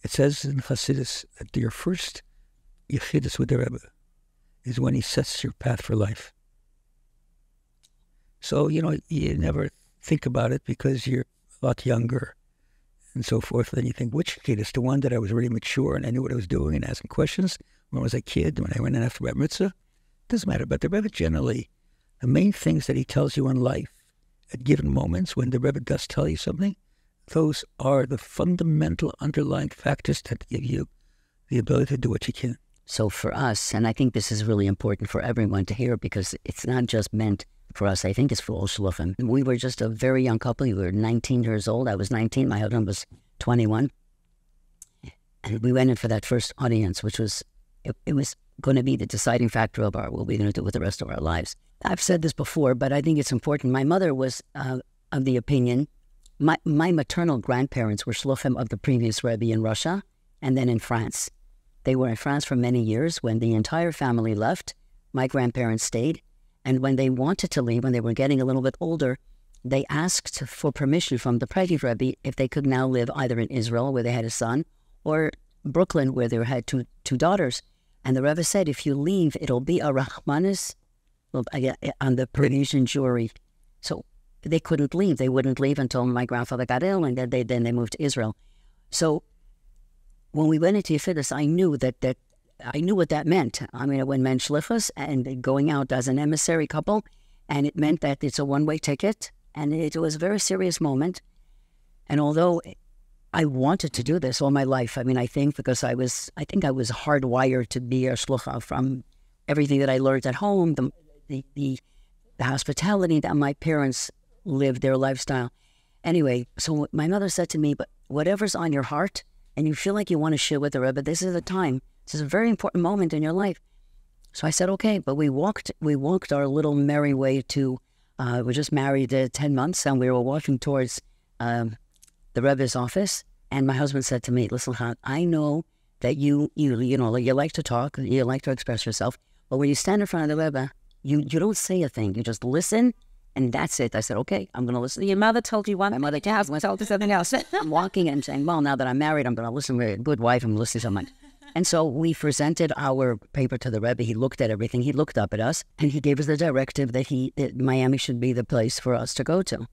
It says in Hasidus that your first Yechidus with the Rebbe is when he sets your path for life. So, you never think about it because you're a lot younger and so forth. Then you think, which Yechidus? The one that I was really mature and I knew what I was doing and asking questions when I was a kid, when I went in after Bar Mitzvah? Doesn't matter. But the Rebbe generally, the main things that he tells you in life at given moments when the Rebbe does tell you something, those are the fundamental underlying factors that give you the ability to do what you can. So for us, and I think this is really important for everyone to hear because it's not just meant for us, I think it's for all shluchim. We were just a very young couple. We were 19 years old. I was 19. My husband was 21. And we went in for that first audience, which was, it was going to be the deciding factor of what we're going to do with the rest of our lives. I've said this before, but I think it's important. My mother was of the opinion, my maternal grandparents were shluchim of the previous Rebbe in Russia and then in France. They were in France for many years. When the entire family left, my grandparents stayed. And when they wanted to leave, when they were getting a little bit older, they asked for permission from the previous Rebbe if they could now live either in Israel, where they had a son, or Brooklyn, where they had two daughters. And the Rebbe said, if you leave, it'll be a Rahmanis on the Parisian jury. So they couldn't leave. They wouldn't leave until my grandfather got ill, and then they moved to Israel. So when we went into Yefidus, I knew I knew what that meant. I mean, it meant shlichus and going out as an emissary couple, and it meant that it's a one-way ticket, and it was a very serious moment. And although I wanted to do this all my life, I mean, I think I was hardwired to be a shlucha from everything that I learned at home, the hospitality that my parents lived, their lifestyle. Anyway, so my mother said to me, but whatever's on your heart, and you feel like you want to share with the Rebbe, this is the time. This is a very important moment in your life. So I said, okay, but we walked our little merry way to, we just married 10 months, and we were walking towards the Rebbe's office, and my husband said to me, listen, Han, I know that you like to talk, you like to express yourself, but when you stand in front of the Rebbe, you don't say a thing, you just listen, and that's it. I said, okay, I'm going to listen. Your mother told you one. My mother told you something else. I'm walking and saying, well, now that I'm married, I'm going to listen to a good wife, I'm listening to someone. And so we presented our paper to the Rebbe. He looked at everything. He looked up at us, and he gave us the directive that Miami should be the place for us to go to.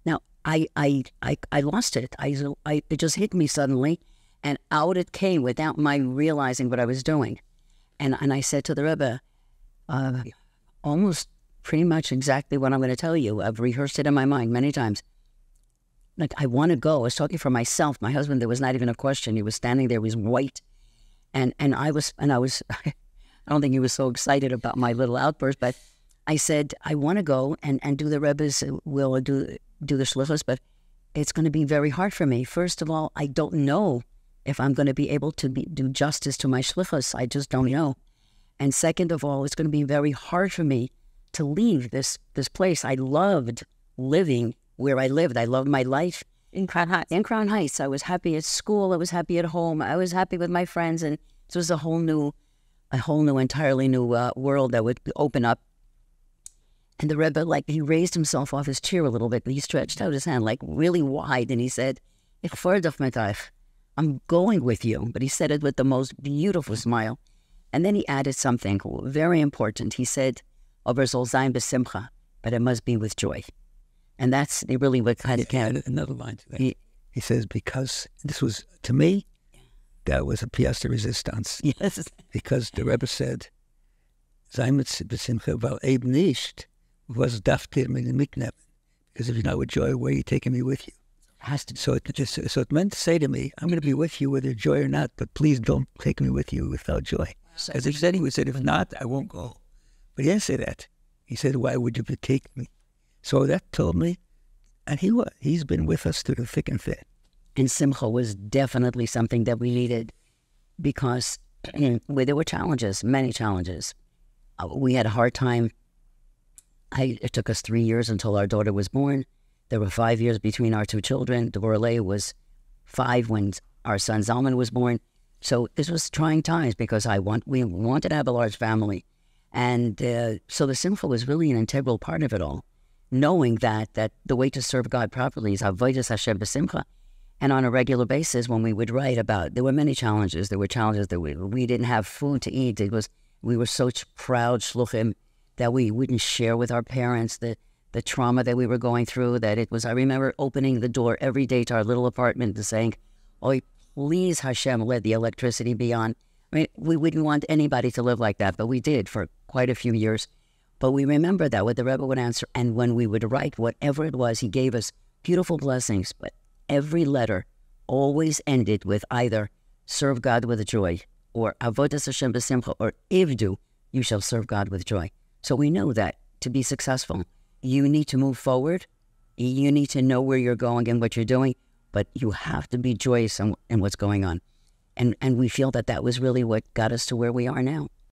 Now, I lost it. It just hit me suddenly, and out it came without my realizing what I was doing. And I said to the Rebbe, almost pretty much exactly what I'm going to tell you. I've rehearsed it in my mind many times. Like, I want to go. I was talking for myself. My husband, there was not even a question. He was standing there. He was white. And I was, I don't think he was so excited about my little outburst, but I said, I want to go and do the Rebbe's will, do the shlichus, but it's going to be very hard for me. First of all, I don't know if I'm going to be able to do justice to my shlichus. I just don't know. And second of all, it's going to be very hard for me to leave this place. I loved living where I lived. I loved my life. In Crown Heights. In Crown Heights. I was happy at school. I was happy at home. I was happy with my friends. And it was a whole new, entirely new world that would open up. And the Rebbe, he raised himself off his chair a little bit, but he stretched out his hand, really wide. And he said, For Doch Mit Eich, I'm going with you. But he said it with the most beautiful smile. And then he added something very important. He said, Aber soll sein besimcha, but it must be with joy. And that's really what kind of added another line to that. He says, because this was, to me, that was a pièce de résistance. Yes. Because the Rebbe said, Sein mit besimcha, weil eben nicht, was darf mir mitnehmen. Because if you're not with joy, where are you taking me with you? Has to. So it meant to say to me, I'm going to be with you whether joy or not, but please don't take me with you without joy. As he said, if not, I won't go. But he didn't say that. He said, why would you take me? So that told me, and he's been with us through the thick and thin. And simcha was definitely something that we needed because there were challenges, many challenges. We had a hard time. It took us 3 years until our daughter was born. There were 5 years between our two children. Devorah was 5 when our son Zalman was born. So this was trying times because we wanted to have a large family. And so the simcha was really an integral part of it all. Knowing that the way to serve God properly is avodas Hashem b'simcha, And on a regular basis, when we would write about, there were many challenges. There were challenges that we didn't have food to eat. We were such proud shluchim that we wouldn't share with our parents the trauma that we were going through. I remember opening the door every day to our little apartment and saying, "Oh, please Hashem, let the electricity be on." I mean, we wouldn't want anybody to live like that, but we did for quite a few years. But we remember that what the Rebbe would answer, and when we would write whatever it was, he gave us beautiful blessings, but every letter always ended with either serve God with joy, or avodas Hashem b'simcha, or ivdu, you shall serve God with joy. So we know that to be successful, you need to move forward, you need to know where you're going and what you're doing, but you have to be joyous in what's going on. And we feel that was really what got us to where we are now.